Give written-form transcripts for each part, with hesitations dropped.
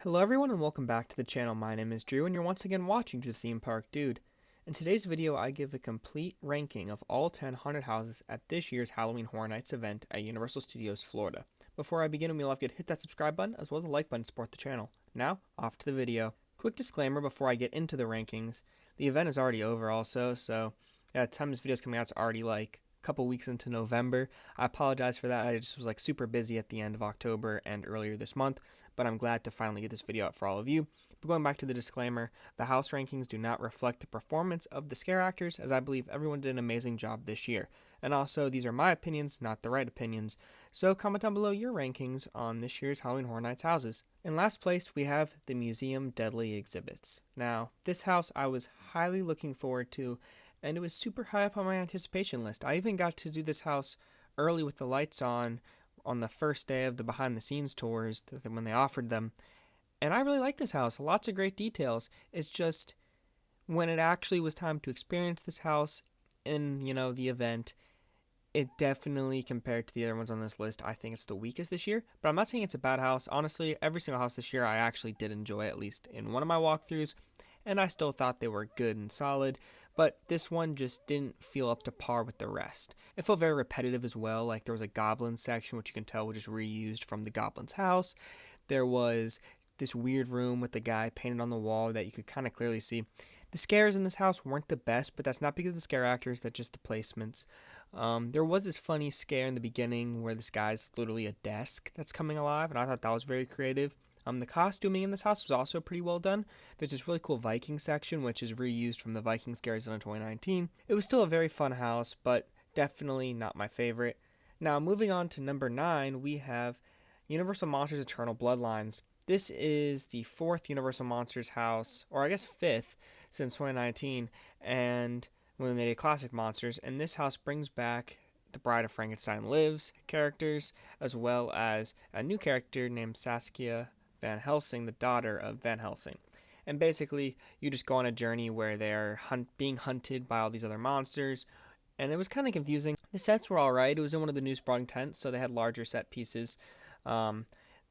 Hello everyone and welcome back to the channel. My name is Drew and you're once again watching The Theme Park Dude. In today's video I give a complete ranking of all 10 haunted houses at this year's Halloween Horror Nights event at Universal Studios Florida. Before I begin, we'll have you hit that subscribe button as well as the like button to support the channel. Now, off to the video. Quick disclaimer before I get into the rankings. The event is already over also, so at the time this video is coming out it's already like a couple weeks into November. I apologize for that. I just was like super busy at the end of October and earlier this month, but I'm glad to finally get this video out for all of you. But going back to the disclaimer, the house rankings do not reflect the performance of the scare actors, as I believe everyone did an amazing job this year. And also, these are my opinions, not the right opinions. So comment down below your rankings on this year's Halloween Horror Nights houses. In last place, we have the Museum Deadly Exhibits. Now, this house I was highly looking forward to, and it was super high up on my anticipation list. I even got to do this house early with the lights on the first day of the behind the scenes tours when they offered them. And I really like this house. Lots of great details. It's just when it actually was time to experience this house in, the event, it definitely, compared to the other ones on this list, I think it's the weakest this year. But I'm not saying it's a bad house. Honestly, every single house this year I actually did enjoy, at least in one of my walkthroughs, and I still thought they were good and solid. But this one just didn't feel up to par with the rest. It felt very repetitive as well. Like there was a goblin section, which you can tell was just reused from the goblin's house. There was this weird room with the guy painted on the wall that you could kind of clearly see. The scares in this house weren't the best, but that's not because of the scare actors, that's just the placements. There was this funny scare in the beginning where this guy's literally a desk that's coming alive, and I thought that was very creative. The costuming in this house was also pretty well done. There's this really cool Viking section, which is reused from the Viking Scares in 2019. It was still a very fun house, but definitely not my favorite. Now, moving on to number 9, we have Universal Monsters Eternal Bloodlines. This is the 4th Universal Monsters house, or I guess 5th, since 2019, and when they did Classic Monsters, and this house brings back the Bride of Frankenstein Lives characters, as well as a new character named Saskia Van Helsing, the daughter of Van Helsing. And basically, you just go on a journey where they're being hunted by all these other monsters, and it was kind of confusing. The sets were alright. It was in one of the new Sprawling tents, so they had larger set pieces. The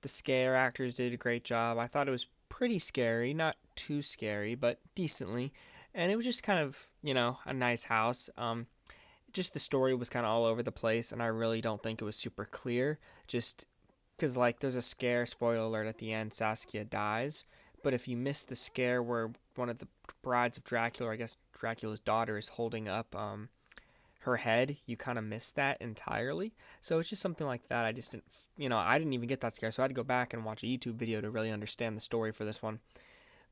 scare actors did a great job. I thought it was pretty scary, not too scary, but decently. And it was just kind of, a nice house. Just the story was kind of all over the place, and I really don't think it was super clear. Just because, there's a scare, spoiler alert, at the end, Saskia dies. But if you miss the scare where one of the brides of Dracula, or I guess Dracula's daughter, is holding up her head, you kind of miss that entirely. So it's just something like that. I just didn't, I didn't even get that scare, so I had to go back and watch a YouTube video to really understand the story for this one.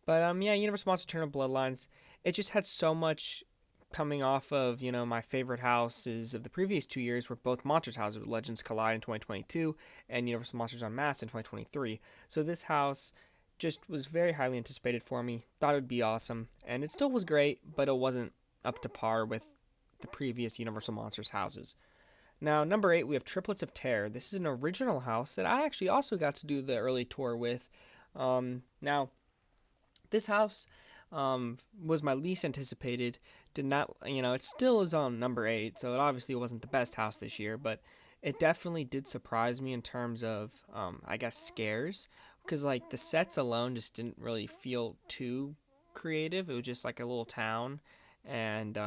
But Universal Monsters Eternal Bloodlines, it just had so much coming off of, my favorite houses of the previous 2 years were both Monsters houses, with Legends Collide in 2022 and Universal Monsters Unmasked in 2023. So this house just was very highly anticipated for me. Thought it would be awesome, and it still was great, but it wasn't up to par with the previous Universal Monsters houses. Now, number 8, we have Triplets of Terror. This is an original house that I actually also got to do the early tour with. Now, this house was my least anticipated. Did not, it still is on number 8, so it obviously wasn't the best house this year, but it definitely did surprise me in terms of, scares, because, the sets alone just didn't really feel too creative. It was just like a little town, and,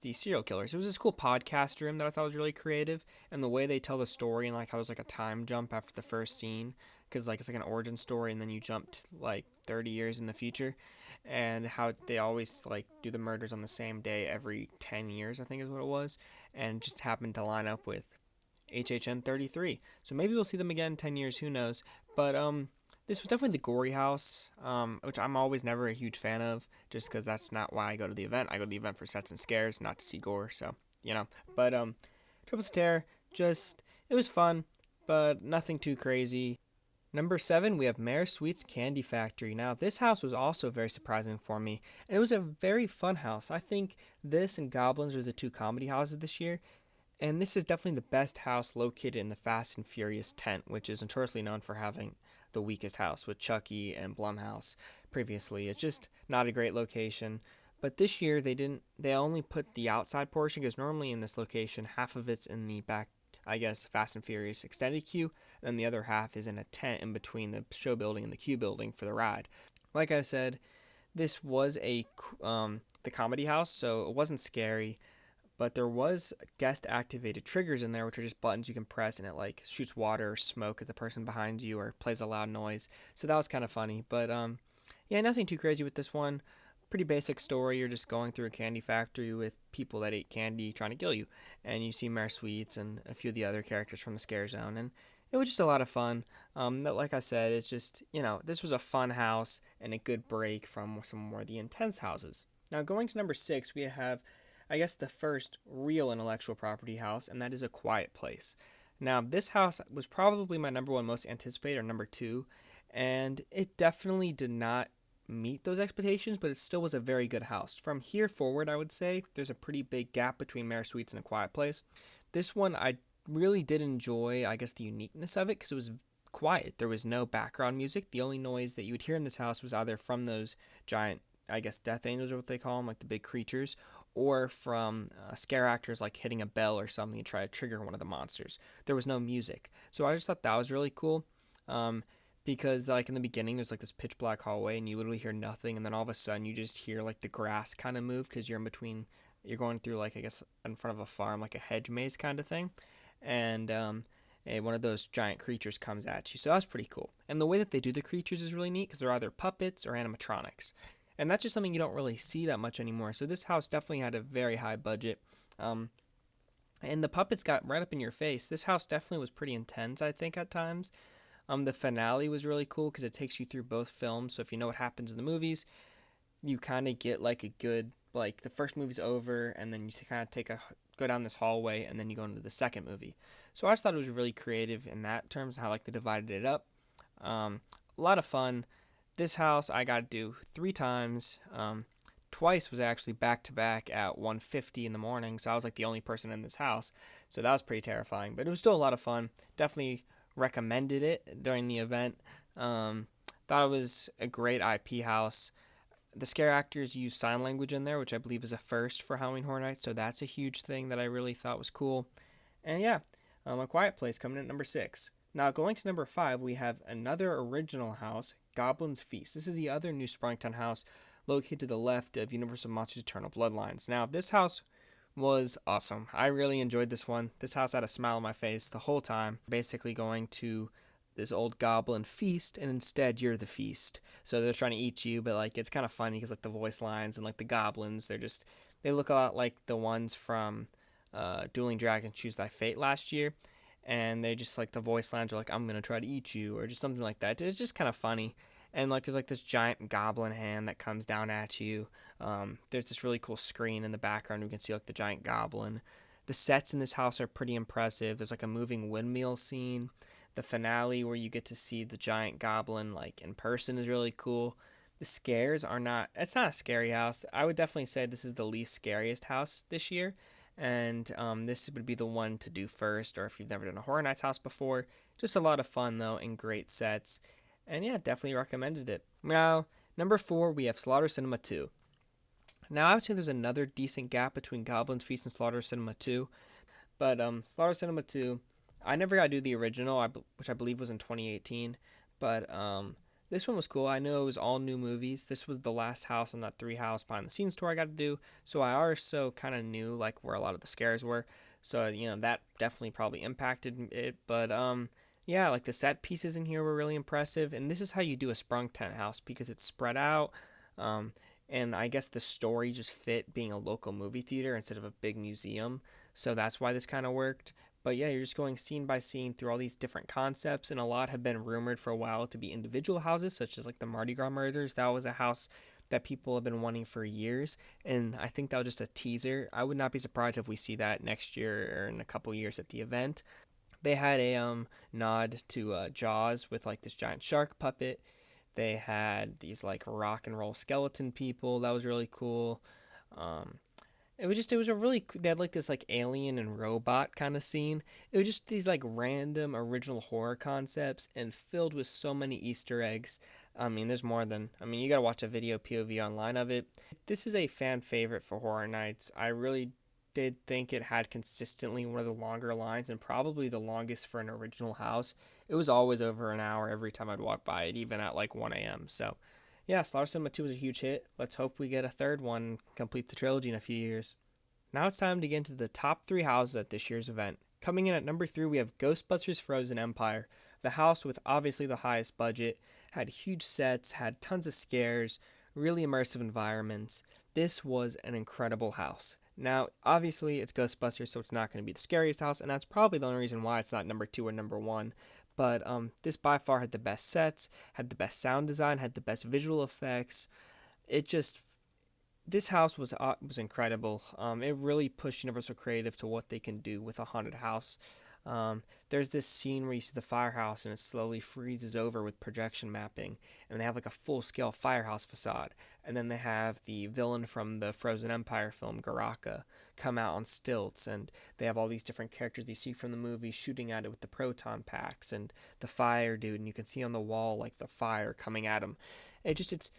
these serial killers. It was this cool podcast room that I thought was really creative, and the way they tell the story, and how there's a time jump after the first scene, because it's like an origin story, and then you jumped 30 years in the future, and how they always do the murders on the same day every 10 years, I think is what it was, and just happened to line up with HHN33. So maybe we'll see them again in 10 years, who knows. But this was definitely the gory house, which I'm always never a huge fan of, just because that's not why I go to the event. I go to the event for sets and scares, not to see gore, so, But Triplets of Terror, it was fun, but nothing too crazy. Number 7, we have Mare Sweet's Candy Factory. Now, this house was also very surprising for me, and it was a very fun house. I think this and Goblins are the 2 comedy houses this year, and this is definitely the best house located in the Fast and Furious tent, which is notoriously known for having the weakest house with Chucky and Blumhouse previously. It's just not a great location. But this year they only put the outside portion, because normally in this location half of it's in the back, I guess, Fast and Furious extended queue, and then the other half is in a tent in between the show building and the queue building for the ride. Like I said, this was the comedy house, so it wasn't scary, but there was guest activated triggers in there, which are just buttons you can press and it like shoots water or smoke at the person behind you or plays a loud noise. So that was kind of funny, but yeah, nothing too crazy with this one. Pretty basic story. You're just going through a candy factory with people that ate candy trying to kill you, and you see Mayor Sweets and a few of the other characters from the Scare Zone, and it was just a lot of fun. Like I said, it's just, this was a fun house and a good break from some more of the intense houses. Now, going to number 6, we have, I guess, the first real intellectual property house, and that is A Quiet Place. Now, this house was probably my number one most anticipated, or number 2, and it definitely did not meet those expectations, but it still was a very good house. From here forward, I would say there's a pretty big gap between Mayor Sweets and A Quiet Place. This one, I really did enjoy, I guess, the uniqueness of it because it was quiet. There was no background music. The only noise that you would hear in this house was either from those giant, I guess, death angels, or what they call them, like the big creatures, or from scare actors like hitting a bell or something to try to trigger one of the monsters. There was no music. So I just thought that was really cool. Because like in the beginning there's like this pitch black hallway and you literally hear nothing, and then all of a sudden you just hear like the grass kind of move because you're going through, like, I guess, in front of a farm, like a hedge maze kind of thing, and one of those giant creatures comes at you. So that's pretty cool. And the way that they do the creatures is really neat because they're either puppets or animatronics, and that's just something you don't really see that much anymore. So this house definitely had a very high budget, and the puppets got right up in your face. This house definitely was pretty intense, I think, at times. The finale was really cool because it takes you through both films. So if you know what happens in the movies, you kind of get like a good, like, the first movie's over and then you kind of go down this hallway and then you go into the second movie. So I just thought it was really creative in that terms, how like they divided it up. A lot of fun. This house I got to do 3 times. Twice was actually back to back at 1:50 in the morning. So I was like the only person in this house. So that was pretty terrifying, but it was still a lot of fun. Definitely recommended it during the event. Thought it was a great IP house. The scare actors use sign language in there, which I believe is a first for Halloween Horror Nights, so that's a huge thing that I really thought was cool. And yeah, A Quiet Place coming in at number 6. Now, going to number 5, we have another original house, Goblin's Feast. This is the other new Sprungtown house located to the left of Universal Monsters Eternal Bloodlines. Now, this house was awesome. I really enjoyed this one. This house had a smile on my face the whole time. Basically going to this old goblin feast, and instead you're the feast. So they're trying to eat you, but like it's kind of funny because like the voice lines and like the goblins, they look a lot like the ones from Dueling Dragons Choose Thy Fate last year, and they just like the voice lines are like, I'm gonna try to eat you, or just something like that. It's just kind of funny. And like there's like this giant goblin hand that comes down at you. There's this really cool screen in the background. You can see like the giant goblin. The sets in this house are pretty impressive. There's like a moving windmill scene. The finale where you get to see the giant goblin like in person is really cool. The scares are not. It's not a scary house. I would definitely say this is the least scariest house this year. And this would be the one to do first, or if you've never done a Horror Nights house before. Just a lot of fun though, and great sets. And yeah, definitely recommended it. Now, number 4, we have Slaughter Cinema 2. Now, I would say there's another decent gap between Goblin's Feast and Slaughter Cinema 2. But Slaughter Cinema 2, I never got to do the original, which I believe was in 2018. But this one was cool. I know it was all new movies. This was the last house on that 3-house behind the scenes tour I got to do. So I also kind of knew like where a lot of the scares were. So, that definitely probably impacted it. But yeah, like the set pieces in here were really impressive, and this is how you do a Sprungtown house because it's spread out, and I guess the story just fit being a local movie theater instead of a big museum, so that's why this kind of worked. But yeah, you're just going scene by scene through all these different concepts, and a lot have been rumored for a while to be individual houses, such as like the Mardi Gras Murders. That was a house that people have been wanting for years, and I think that was just a teaser. I would not be surprised if we see that next year or in a couple years at the event. They had a nod to Jaws with like this giant shark puppet. They had these like rock and roll skeleton people. That was really cool. It was a really, they had like this like alien and robot kind of scene. It was just these like random original horror concepts and filled with so many Easter eggs. There's more than, you gotta watch a video POV online of it. This is a fan favorite for Horror Nights. I really did think it had consistently one of the longer lines and probably the longest for an original house. it was always over an hour every time I'd walk by it, even at like 1 a.m. So, yeah, Slaughter Cinema 2 was a huge hit. Let's hope we get a third one, complete the trilogy in a few years. Now it's time to get into the top 3 houses at this year's event. Coming in at number 3, we have Ghostbusters Frozen Empire. The house with obviously the highest budget, had huge sets, had tons of scares, really immersive environments. This was an incredible house. Now, obviously, it's Ghostbusters, so it's not going to be the scariest house, and that's probably the only reason why it's not number 2 or number 1. But this by far had the best sets, had the best sound design, had the best visual effects. It just This house was incredible. It really pushed Universal Creative to what they can do with a haunted house. There's this scene where you see the firehouse and it slowly freezes over with projection mapping, and they have like a full-scale firehouse facade. And then they have the villain from the Frozen Empire film, Garaka, come out on stilts, and they have all these different characters you see from the movie shooting at it with the proton packs and the fire dude, and you can see on the wall like the fire coming at him. It's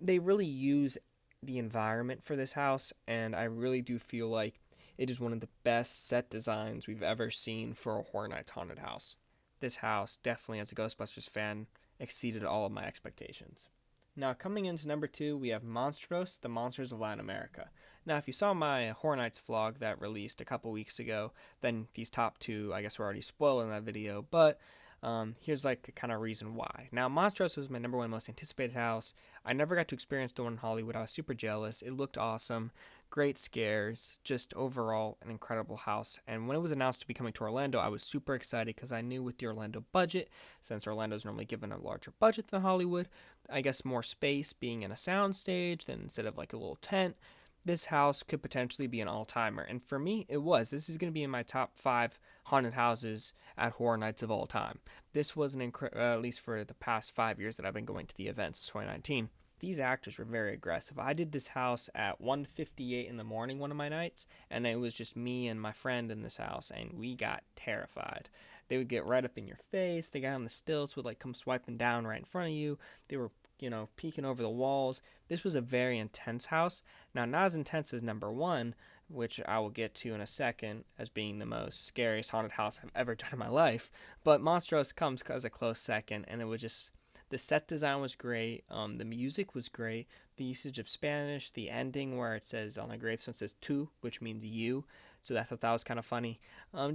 they really use the environment for this house, and I really do feel like it is one of the best set designs we've ever seen for a Horror Nights haunted house. This house, definitely as a Ghostbusters fan, exceeded all of my expectations. Now, coming into number 2, we have Monstros, the Monsters of Latin America. Now, if you saw my Horror Nights vlog that released a couple weeks ago, then these top 2, I guess, were already spoiled in that video, but here's like the kind of reason why. Now, Monstros was my number 1 most anticipated house. I never got to experience the one in Hollywood. I was super jealous. It looked awesome. Great scares. Just overall an incredible house. And when it was announced to be coming to Orlando, I was super excited because I knew with the Orlando budget, since Orlando's normally given a larger budget than Hollywood, I guess more space being in a soundstage than instead of like a little tent, this house could potentially be an all-timer. And for me, it was. This is going to be in my top 5 haunted houses at Horror Nights of all time. This was at least for the past 5 years that I've been going to the events of 2019. These actors were very aggressive. I did this house at 1:58 in the morning one of my nights, and it was just me and my friend in this house, and we got terrified. They would get right up in your face. The guy on the stilts would like come swiping down right in front of you. They were peeking over the walls. This was a very intense house. Now, not as intense as number 1, which I will get to in a second as being the most scariest haunted house I've ever done in my life. But Monstros comes as a close second, and it was just, the set design was great. The music was great. The usage of Spanish, the ending where it says on the gravestone, it says tu, which means you. So I thought that was kind of funny.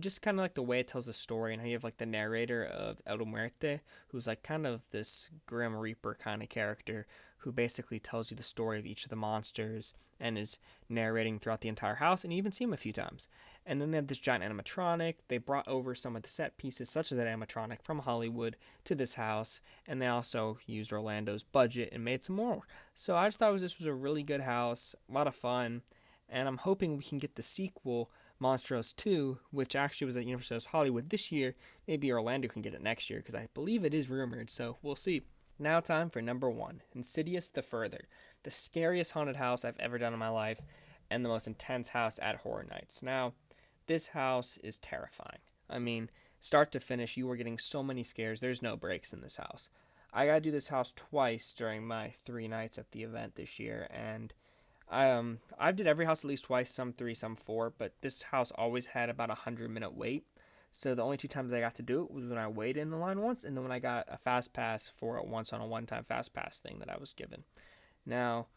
Just kind of like the way it tells the story, and how you have like the narrator of El Muerte, who's like kind of this Grim Reaper kind of character who basically tells you the story of each of the monsters and is narrating throughout the entire house, and you even see him a few times. And then they have this giant animatronic. They brought over some of the set pieces, such as that animatronic from Hollywood, to this house, and they also used Orlando's budget and made some more. So I just thought this was a really good house, a lot of fun, and I'm hoping we can get the sequel, Monstros 2, which actually was at Universal Studios Hollywood this year. Maybe Orlando can get it next year, because I believe it is rumored, so we'll see. Now time for number 1, Insidious the Further, the scariest haunted house I've ever done in my life, and the most intense house at Horror Nights. Now, this house is terrifying. I mean, start to finish, you were getting so many scares. There's no breaks in this house. I gotta do this house twice during my 3 nights at the event this year, and I did every house at least twice, some 3, some 4, but this house always had about a 100-minute wait. So the only 2 times I got to do it was when I waited in the line once, and then when I got a fast pass for it once on a one-time fast pass thing that I was given. Now,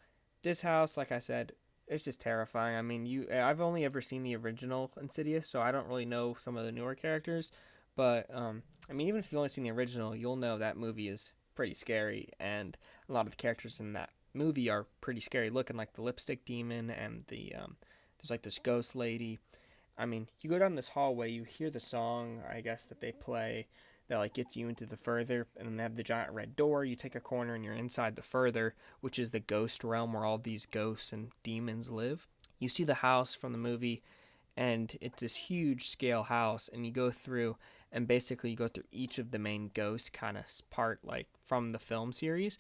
this house, like I said, it's just terrifying. I mean, I've only ever seen the original Insidious, so I don't really know some of the newer characters. But I mean, even if you've only seen the original, you'll know that movie is pretty scary, and a lot of the characters in that movie are pretty scary looking, like the lipstick demon, and there's like this ghost lady. I mean, you go down this hallway, you hear the song, I guess, that they play that like gets you into the Further, and then they have the giant red door. You take a corner and you're inside the Further, which is the ghost realm where all these ghosts and demons live. You see the house from the movie, and it's this huge scale house, and you go through, and basically you go through each of the main ghosts kind of part like from the film series,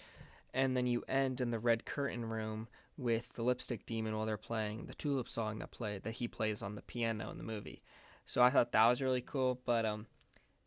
and then you end in the red curtain room with the lipstick demon while they're playing the Tulip song that he plays on the piano in the movie. So I thought that was really cool, but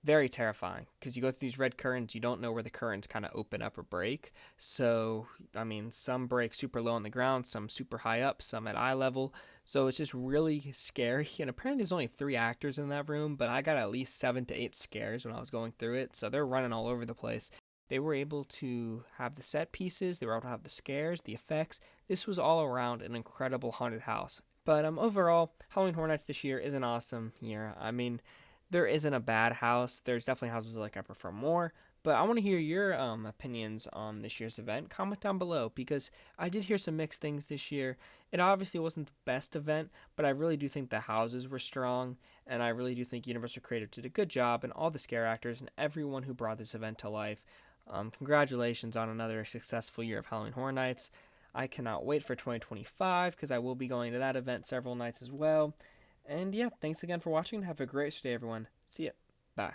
very terrifying because you go through these red curtains, you don't know where the curtains kind of open up or break. So, I mean, some break super low on the ground, some super high up, some at eye level. So it's just really scary. And apparently, there's only 3 actors in that room, but I got at least 7 to 8 scares when I was going through it. So they're running all over the place. They were able to have the set pieces, they were able to have the scares, the effects. This was all around an incredible haunted house. But overall, Halloween Horror Nights this year is an awesome year. I mean, there isn't a bad house. There's definitely houses like I prefer more. But I want to hear your opinions on this year's event. Comment down below because I did hear some mixed things this year. It obviously wasn't the best event, but I really do think the houses were strong, and I really do think Universal Creative did a good job, and all the scare actors and everyone who brought this event to life. Congratulations on another successful year of Halloween Horror Nights. I cannot wait for 2025 because I will be going to that event several nights as well. And yeah, thanks again for watching. Have a great day, everyone. See ya. Bye.